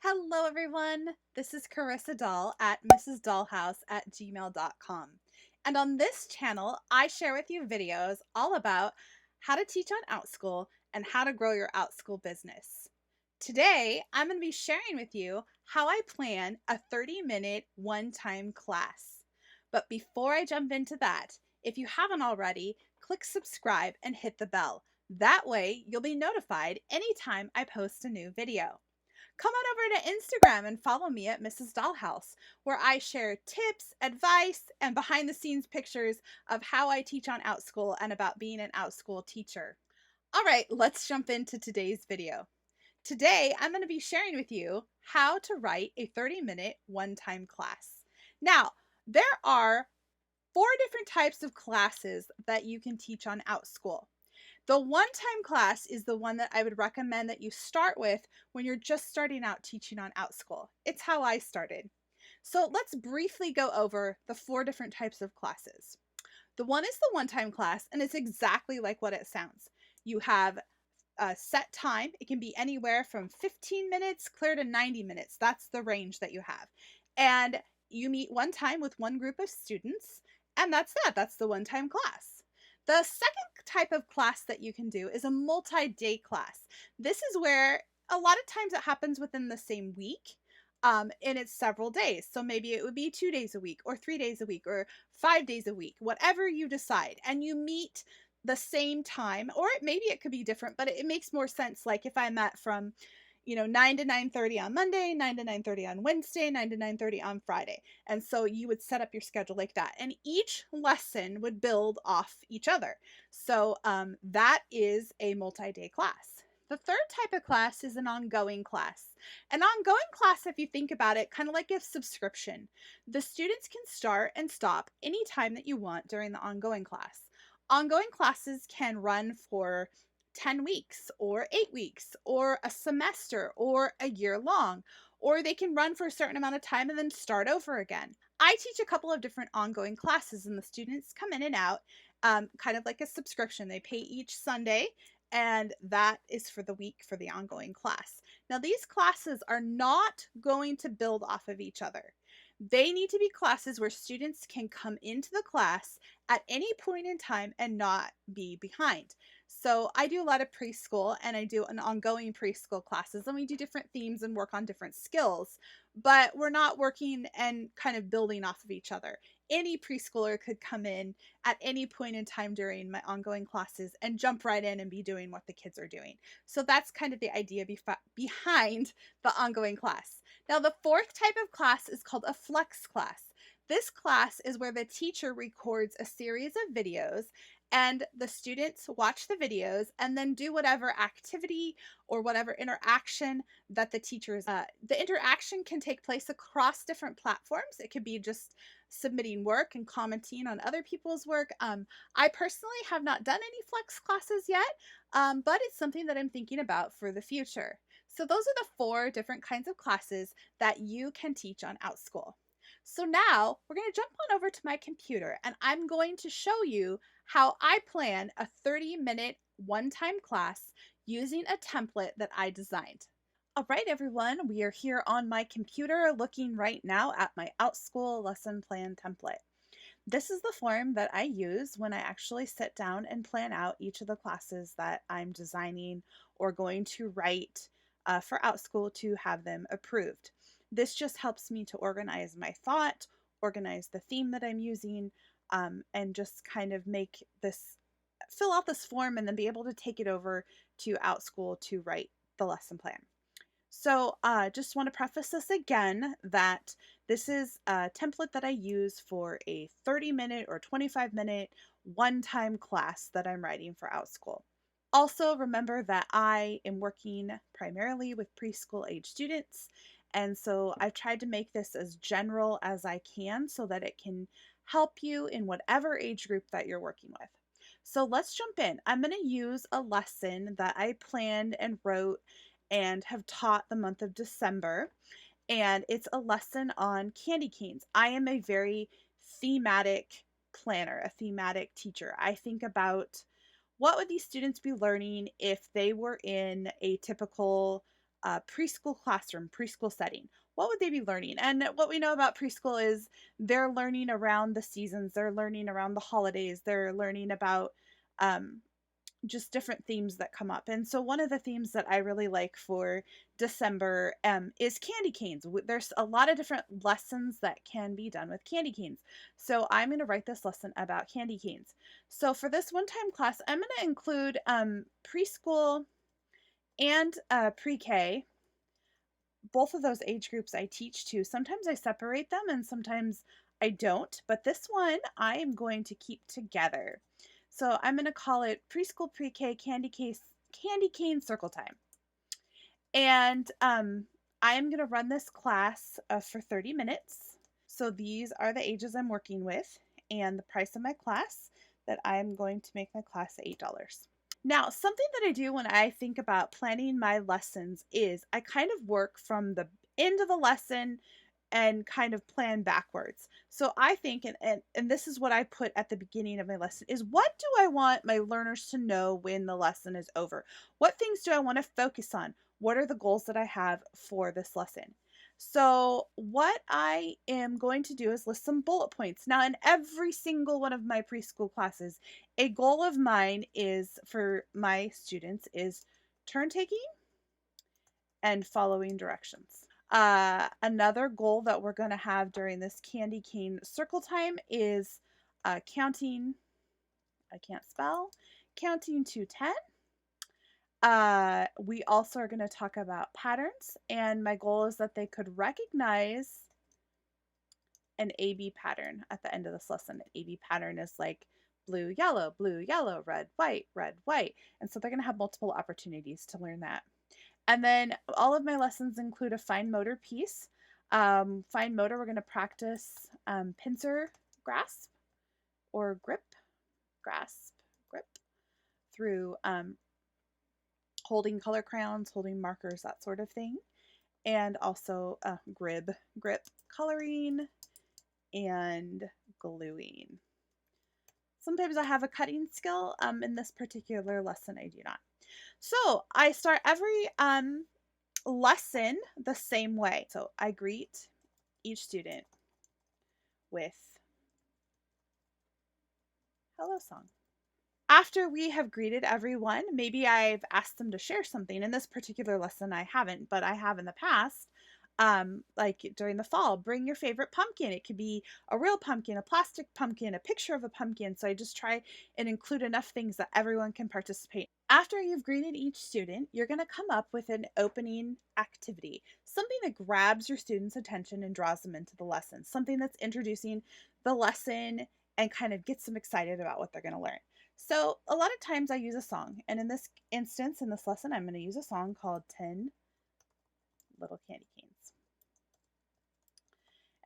Hello, everyone. This is Carissa Doll at mrsdollhouse@gmail.com. And on this channel, I share with you videos all about how to teach on Outschool and how to grow your Outschool business. Today, I'm going to be sharing with you how I plan a 30-minute one-time class. But before I jump into that, if you haven't already, click subscribe and hit the bell. That way, you'll be notified anytime I post a new video. Come on over to Instagram and follow me at Mrs. Dollhouse, where I share tips, advice, and behind the scenes pictures of how I teach on Outschool and about being an Outschool teacher. All right, let's jump into today's video. Today, I'm going to be sharing with you how to write a 30-minute one-time class. Now, there are 4 different types of classes that you can teach on Outschool. The one-time class is the one that I would recommend that you start with when you're just starting out teaching on Outschool. It's how I started. So let's briefly go over the 4 different types of classes. The one is the one-time class, and it's exactly like what it sounds. You have a set time. It can be anywhere from 15 minutes clear to 90 minutes. That's the range that you have. And you meet one time with one group of students, and that's that. That's the one-time class. The second type of class that you can do is a multi-day class. This is where a lot of times it happens within the same week, and it's several days. So maybe it would be 2 days a week or 3 days a week or 5 days a week, whatever you decide. And you meet the same time, or maybe it could be different, but it makes more sense. Like if I met from 9 to 9:30 on Monday, 9 to 9:30 on Wednesday, 9 to 9:30 on Friday. And so you would set up your schedule like that. And each lesson would build off each other. So that is a multi-day class. The third type of class is an ongoing class. An ongoing class, if you think about it, kind of like a subscription. The students can start and stop anytime that you want during the ongoing class. Ongoing classes can run for 10 weeks or 8 weeks or a semester or a year long, or they can run for a certain amount of time and then start over again. I teach a couple of different ongoing classes, and the students come in and out kind of like a subscription. They pay each Sunday, and that is for the week for the ongoing class. Now, these classes are not going to build off of each other. They need to be classes where students can come into the class at any point in time and not be behind. So I do a lot of preschool, and I do an ongoing preschool classes, and we do different themes and work on different skills, but we're not working and kind of building off of each other. Any preschooler could come in at any point in time during my ongoing classes and jump right in and be doing what the kids are doing. So that's kind of the idea behind the ongoing class. Now, the fourth type of class is called a flex class. This class is where the teacher records a series of videos, and the students watch the videos and then do whatever activity or whatever interaction that the teachers the interaction can take place across different platforms. It could be just submitting work and commenting on other people's work. I personally have not done any flex classes yet, but it's something that I'm thinking about for the future. So those are the 4 different kinds of classes that you can teach on Outschool. So now we're going to jump on over to my computer, and I'm going to show you how I plan a 30-minute one-time class using a template that I designed. All right, everyone, we are here on my computer looking right now at my Outschool lesson plan template. This is the form that I use when I actually sit down and plan out each of the classes that I'm designing or going to write for Outschool to have them approved. This just helps me to organize my thought, organize the theme that I'm using, and just kind of fill out this form and then be able to take it over to Outschool to write the lesson plan. So just want to preface this again that this is a template that I use for a 30-minute or 25-minute one-time class that I'm writing for Outschool. Also, remember that I am working primarily with preschool age students, and so I've tried to make this as general as I can so that it can help you in whatever age group that you're working with. So let's jump in. I'm going to use a lesson that I planned and wrote and have taught the month of December, and it's a lesson on candy canes. I am a very thematic planner, a thematic teacher. I think about what would these students be learning if they were in a typical preschool classroom, preschool setting, what would they be learning? And what we know about preschool is they're learning around the seasons, they're learning around the holidays, they're learning about um, just different themes that come up. And so one of the themes that I really like for December is candy canes. There's a lot of different lessons that can be done with candy canes. So I'm going to write this lesson about candy canes. So for this one-time class, I'm going to include preschool and pre-K. Both of those age groups I teach to. Sometimes I separate them and sometimes I don't, but this one I am going to keep together. So I'm going to call it preschool pre-K candy cane circle time. And I am going to run this class for 30 minutes. So these are the ages I'm working with and the price of my class that I'm going to make my class $8. Now, something that I do when I think about planning my lessons is I kind of work from the end of the lesson and kind of plan backwards. So I think, and this is what I put at the beginning of my lesson, is what do I want my learners to know when the lesson is over? What things do I want to focus on? What are the goals that I have for this lesson? So what I am going to do is list some bullet points. Now, in every single one of my preschool classes, a goal of mine is for my students is turn taking and following directions. Another goal that we're going to have during this candy cane circle time is counting, I can't spell, counting to 10. We also are going to talk about patterns, and my goal is that they could recognize an AB pattern at the end of this lesson. An AB pattern is like blue, yellow, red, white. And so they're going to have multiple opportunities to learn that. And then all of my lessons include a fine motor piece. Fine motor, we're going to practice pincer grasp or grip, through holding color crayons, holding markers, that sort of thing. And also grip coloring and gluing. Sometimes I have a cutting skill. In this particular lesson, I do not. So I start every lesson the same way. So I greet each student with hello song. After we have greeted everyone, maybe I've asked them to share something. In this particular lesson, I haven't, but I have in the past. Like during the fall, bring your favorite pumpkin. It could be a real pumpkin, a plastic pumpkin, a picture of a pumpkin. So I just try and include enough things that everyone can participate. After you've greeted each student, you're going to come up with an opening activity, something that grabs your students' attention and draws them into the lesson, something that's introducing the lesson and kind of gets them excited about what they're going to learn. So a lot of times I use a song, and in this instance, in this lesson, I'm going to use a song called 10 Little Candy Canes.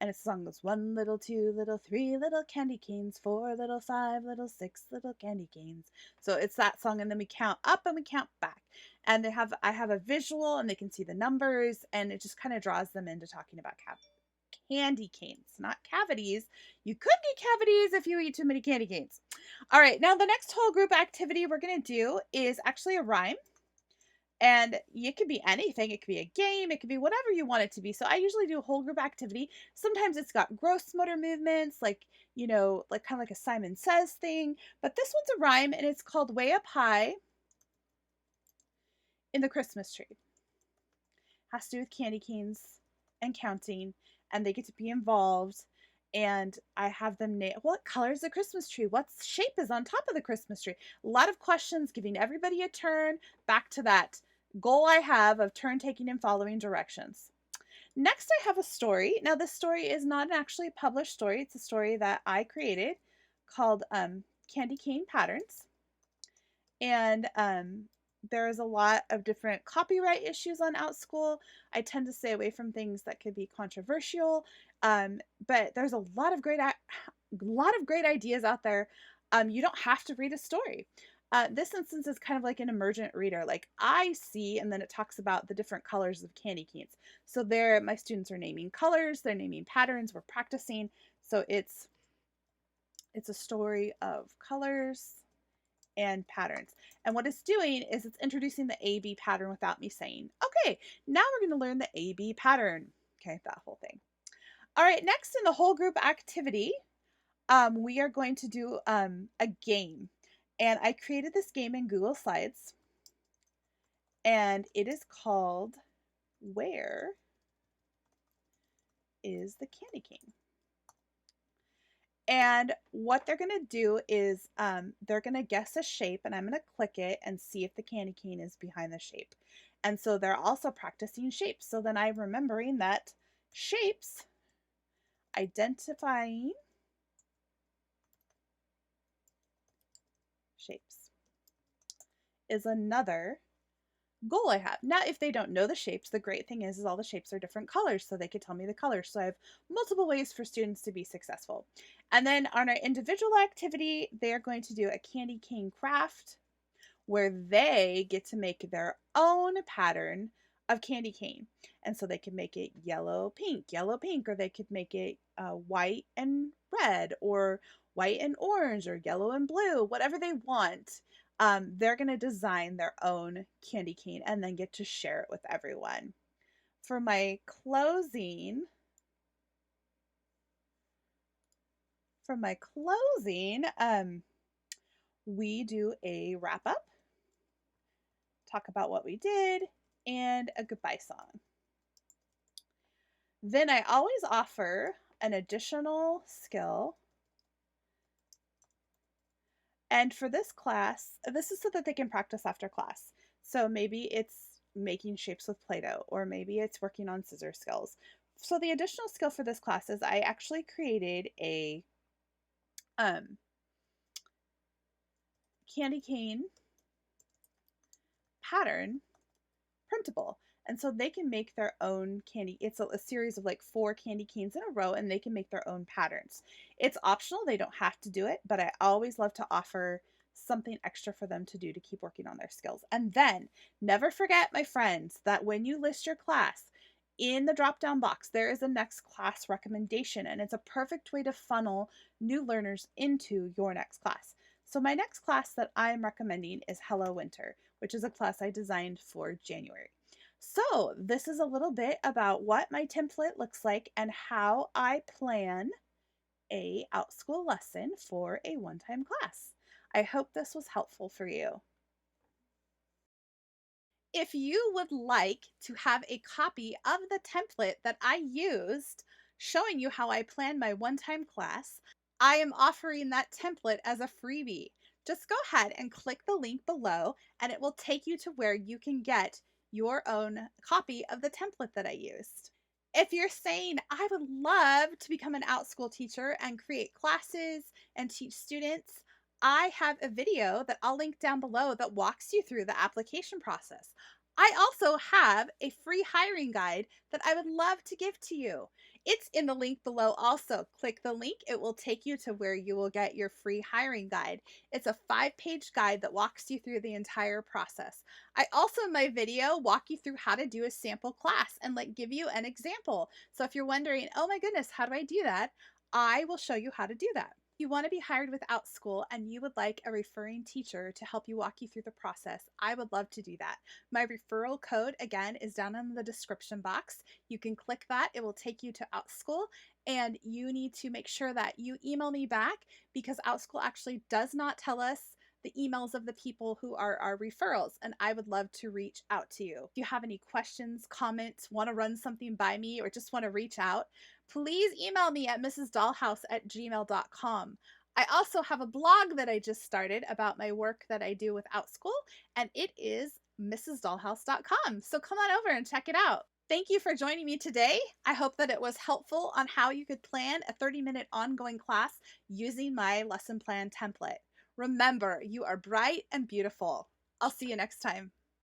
And it's a song that's 1 little, 2 little, 3 little candy canes, 4 little, 5 little, 6 little candy canes. So it's that song, and then we count up and we count back. And I have a visual, and they can see the numbers, and it just kind of draws them into talking about candy canes, not cavities. You could get cavities if you eat too many candy canes. All right, now the next whole group activity we're going to do is actually a rhyme. And it could be anything. It could be a game. It could be whatever you want it to be. So I usually do a whole group activity. Sometimes it's got gross motor movements, like, you know, like kind of like a Simon Says thing. But this one's a rhyme, and it's called Way Up High in the Christmas Tree. Has to do with candy canes and counting, and they get to be involved. And I have them name what color is the Christmas tree? What shape is on top of the Christmas tree? A lot of questions, giving everybody a turn, back to that goal I have of turn taking and following directions. Next, I have a story. Now, this story is not actually a published story. It's a story that I created called Candy Cane Patterns. And there is a lot of different copyright issues on Outschool. I tend to stay away from things that could be controversial, but there's a lot of great ideas out there. You don't have to read a story. This instance is kind of like an emergent reader. Like I see, and then it talks about the different colors of candy canes. So there, my students are naming colors, they're naming patterns, we're practicing. So it's a story of colors and patterns. And what it's doing is it's introducing the AB pattern without me saying, okay, now we're going to learn the AB pattern. Okay, that whole thing. All right, next in the whole group activity, we are going to do a game. And I created this game in Google Slides, and it is called Where is the Candy Cane? And what they're going to do is they're going to guess a shape, and I'm going to click it and see if the candy cane is behind the shape. And so they're also practicing shapes. So then I'm remembering that shapes, identifying shapes, is another goal I have. Now, if they don't know the shapes, the great thing is all the shapes are different colors, so they could tell me the colors. So I have multiple ways for students to be successful. And then on our individual activity, they're going to do a candy cane craft where they get to make their own pattern of candy cane. And so they could make it yellow, pink, or they could make it white and red, or white and orange, or yellow and blue, whatever they want. They're going to design their own candy cane and then get to share it with everyone. For my closing, we do a wrap up, talk about what we did, and a goodbye song. Then I always offer an additional skill. And for this class, this is so that they can practice after class. So maybe it's making shapes with Play-Doh, or maybe it's working on scissor skills. So the additional skill for this class is I actually created a candy cane pattern printable. And so they can make their own candy. It's a series of like 4 candy canes in a row, and they can make their own patterns. It's optional. They don't have to do it, but I always love to offer something extra for them to do to keep working on their skills. And then never forget, my friends, that when you list your class, in the drop-down box, there is a next class recommendation, and it's a perfect way to funnel new learners into your next class. So my next class that I'm recommending is Hello Winter, which is a class I designed for January. So this is a little bit about what my template looks like and how I plan a Outschool lesson for a one-time class. I hope this was helpful for you. If you would like to have a copy of the template that I used showing you how I plan my one-time class, I am offering that template as a freebie. Just go ahead and click the link below, and it will take you to where you can get your own copy of the template that I used. If you're saying, I would love to become an Outschool teacher and create classes and teach students, I have a video that I'll link down below that walks you through the application process. I also have a free hiring guide that I would love to give to you. It's in the link below also. Click the link. It will take you to where you will get your free hiring guide. It's a 5-page guide that walks you through the entire process. I also, in my video, walk you through how to do a sample class and give you an example. So if you're wondering, oh my goodness, how do I do that? I will show you how to do that. If you want to be hired with Outschool and you would like a referring teacher to help you walk you through the process, I would love to do that. My referral code, again, is down in the description box. You can click that. It will take you to Outschool, and you need to make sure that you email me back, because Outschool actually does not tell us the emails of the people who are our referrals, and I would love to reach out to you. If you have any questions, comments, want to run something by me, or just want to reach out, please email me at mrsdollhouse@gmail.com. I also have a blog that I just started about my work that I do with Outschool, and it is mrsdollhouse.com. So come on over and check it out. Thank you for joining me today. I hope that it was helpful on how you could plan a 30-minute ongoing class using my lesson plan template. Remember, you are bright and beautiful. I'll see you next time.